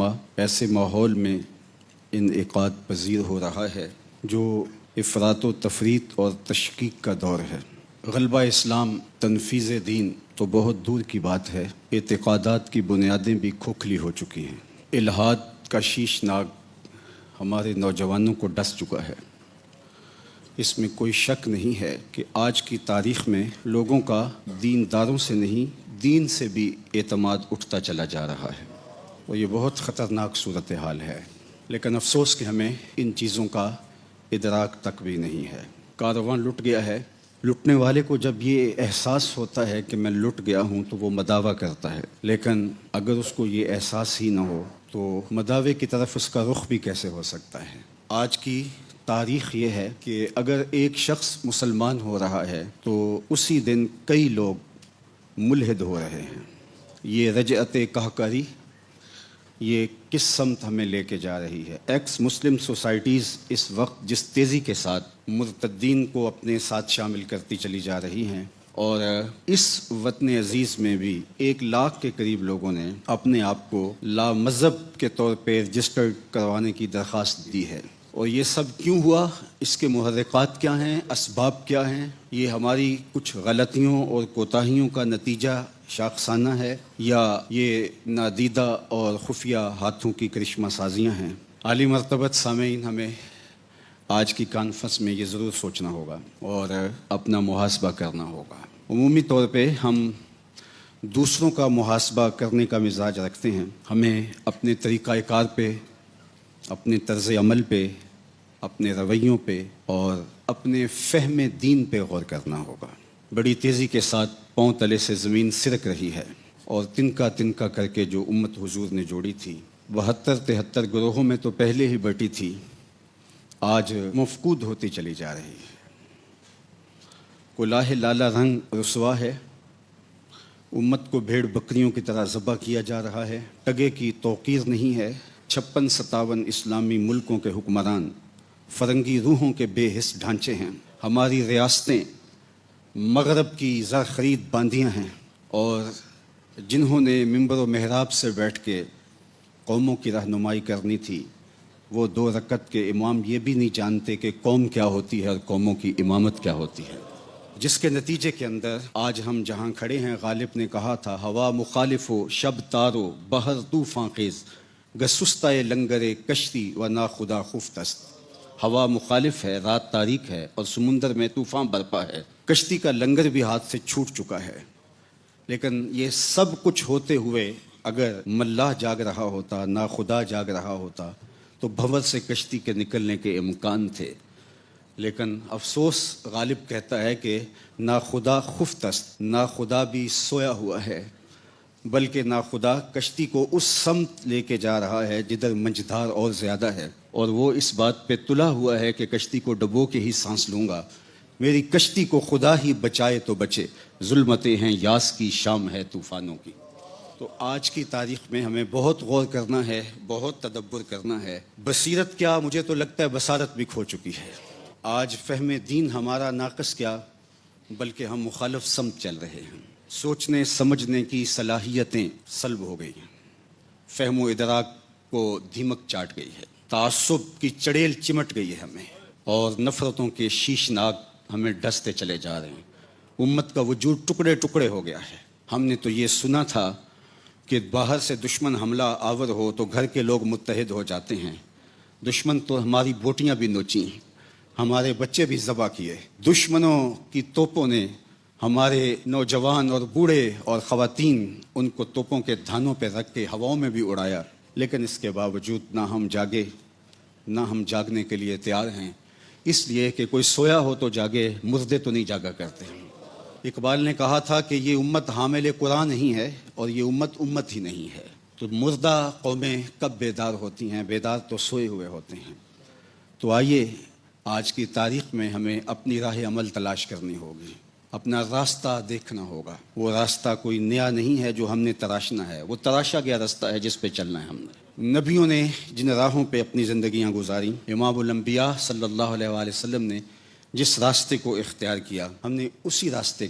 اجتماع ایسے ماحول میں انعقاد پذیر ہو رہا ہے جو افراط و تفریط اور تشکیک کا دور ہے۔ غلبہ اسلام تنفیذ دین تو بہت دور کی بات ہے، اعتقادات کی بنیادیں بھی کھوکھلی ہو چکی ہیں۔ الحاد کا شیش ناگ ہمارے نوجوانوں کو ڈس چکا ہے۔ اس میں کوئی شک نہیں ہے کہ آج کی تاریخ میں لوگوں کا دینداروں سے نہیں، دین سے بھی اعتماد اٹھتا چلا جا رہا ہے، اور یہ بہت خطرناک صورتحال ہے۔ لیکن افسوس کہ ہمیں ان چیزوں کا ادراک تک بھی نہیں ہے۔ کارواں لٹ گیا ہے۔ لٹنے والے کو جب یہ احساس ہوتا ہے کہ میں لٹ گیا ہوں تو وہ مداوع کرتا ہے، لیکن اگر اس کو یہ احساس ہی نہ ہو تو مداوع کی طرف اس کا رخ بھی کیسے ہو سکتا ہے؟ آج کی تاریخ یہ ہے کہ اگر ایک شخص مسلمان ہو رہا ہے تو اسی دن کئی لوگ ملحد ہو رہے ہیں۔ یہ رجعت قہقری یہ کس سمت ہمیں لے کے جا رہی ہے؟ ایکس مسلم سوسائٹیز اس وقت جس تیزی کے ساتھ مرتدین کو اپنے ساتھ شامل کرتی چلی جا رہی ہیں، اور اس وطن عزیز میں بھی 1 لاکھ کے قریب لوگوں نے اپنے آپ کو لا مذہب کے طور پہ رجسٹرڈ کروانے کی درخواست دی ہے۔ اور یہ سب کیوں ہوا؟ اس کے محرکات کیا ہیں؟ اسباب کیا ہیں؟ یہ ہماری کچھ غلطیوں اور کوتاہیوں کا نتیجہ شاخسانہ ہے، یا یہ نادیدہ اور خفیہ ہاتھوں کی کرشمہ سازیاں ہیں؟ عالی مرتبت سامعین، ہمیں آج کی کانفرنس میں یہ ضرور سوچنا ہوگا اور اپنا محاسبہ کرنا ہوگا۔ عمومی طور پہ ہم دوسروں کا محاسبہ کرنے کا مزاج رکھتے ہیں۔ ہمیں اپنے طریقہ کار پہ، اپنے طرز عمل پہ، اپنے رویوں پہ اور اپنے فہم دین پہ غور کرنا ہوگا۔ بڑی تیزی کے ساتھ پاؤں تلے سے زمین سرک رہی ہے، اور تنکا تنکا کر کے جو امت حضور نے جوڑی تھی 72-73 گروہوں میں تو پہلے ہی بٹی تھی، آج مفقود ہوتی چلی جا رہی ہے۔ کلاہ لالا رنگ رسوا ہے، امت کو بھیڑ بکریوں کی طرح ذبح کیا جا رہا ہے۔ ٹگے کی توقیر نہیں ہے۔ 56-57 اسلامی ملکوں کے حکمران فرنگی روحوں کے بے حس ڈھانچے ہیں۔ ہماری ریاستیں مغرب کی زر خرید باندیاں ہیں، اور جنہوں نے منبر و محراب سے بیٹھ کے قوموں کی رہنمائی کرنی تھی، وہ 2 رکعت کے امام یہ بھی نہیں جانتے کہ قوم کیا ہوتی ہے اور قوموں کی امامت کیا ہوتی ہے، جس کے نتیجے کے اندر آج ہم جہاں کھڑے ہیں، غالب نے کہا تھا ہوا مخالف و شب تارو بہر طوفاں خیز گسستہ لنگر کشتی و نا خدا خفتست۔ ہوا مخالف ہے، رات تاریک ہے، اور سمندر میں طوفان برپا ہے، کشتی کا لنگر بھی ہاتھ سے چھوٹ چکا ہے۔ لیکن یہ سب کچھ ہوتے ہوئے اگر ملاح جاگ رہا ہوتا، نا خدا جاگ رہا ہوتا، تو بھنور سے کشتی کے نکلنے کے امکان تھے۔ لیکن افسوس، غالب کہتا ہے کہ نا خدا خفتست، نا خدا بھی سویا ہوا ہے، بلکہ نا خدا کشتی کو اس سمت لے کے جا رہا ہے جدھر منجدھار اور زیادہ ہے، اور وہ اس بات پہ تلا ہوا ہے کہ کشتی کو ڈبو کے ہی سانس لوں گا، میری کشتی کو خدا ہی بچائے تو بچے، ظلمتیں ہیں یاس کی، شام ہے طوفانوں کی۔ تو آج کی تاریخ میں ہمیں بہت غور کرنا ہے، بہت تدبر کرنا ہے۔ بصیرت کیا، مجھے تو لگتا ہے بصارت بھی کھو چکی ہے۔ آج فہم دین ہمارا ناقص کیا، بلکہ ہم مخالف سمت چل رہے ہیں۔ سوچنے سمجھنے کی صلاحیتیں سلب ہو گئی ہیں، فہم و ادراک کو دھیمک چاٹ گئی ہے، تعصب کی چڑیل چمٹ گئی ہے ہمیں، اور نفرتوں کے شیش ناگ ہمیں ڈستے چلے جا رہے ہیں۔ امت کا وجود ٹکڑے ٹکڑے ہو گیا ہے۔ ہم نے تو یہ سنا تھا کہ باہر سے دشمن حملہ آور ہو تو گھر کے لوگ متحد ہو جاتے ہیں۔ دشمن تو ہماری بوٹیاں بھی نوچیں، ہمارے بچے بھی ذبح کیے، دشمنوں کی توپوں نے ہمارے نوجوان اور بوڑھے اور خواتین، ان کو توپوں کے دھانوں پہ رکھ کے ہواؤں میں بھی اڑایا۔ لیکن اس کے باوجود نہ ہم جاگے، نہ ہم جاگنے کے لیے تیار ہیں، اس لیے کہ کوئی سویا ہو تو جاگے، مردے تو نہیں جاگا کرتے ہیں۔ اقبال نے کہا تھا کہ یہ امت حامل قرآن نہیں ہے، اور یہ امت ہی نہیں ہے۔ تو مردہ قومیں کب بیدار ہوتی ہیں؟ بیدار تو سوئے ہوئے ہوتے ہیں۔ تو آئیے، آج کی تاریخ میں ہمیں اپنی راہ عمل تلاش کرنی ہوگی، اپنا راستہ دیکھنا ہوگا۔ وہ راستہ کوئی نیا نہیں ہے جو ہم نے تراشنا ہے، وہ تراشا گیا راستہ ہے جس پہ چلنا ہے ہم نے۔ نبیوں نے جن راہوں پہ اپنی زندگیاں گزاریں، امام الانبیاء صلی اللہ علیہ وآلہ وسلم نے جس راستے کو اختیار کیا، ہم نے اسی راستے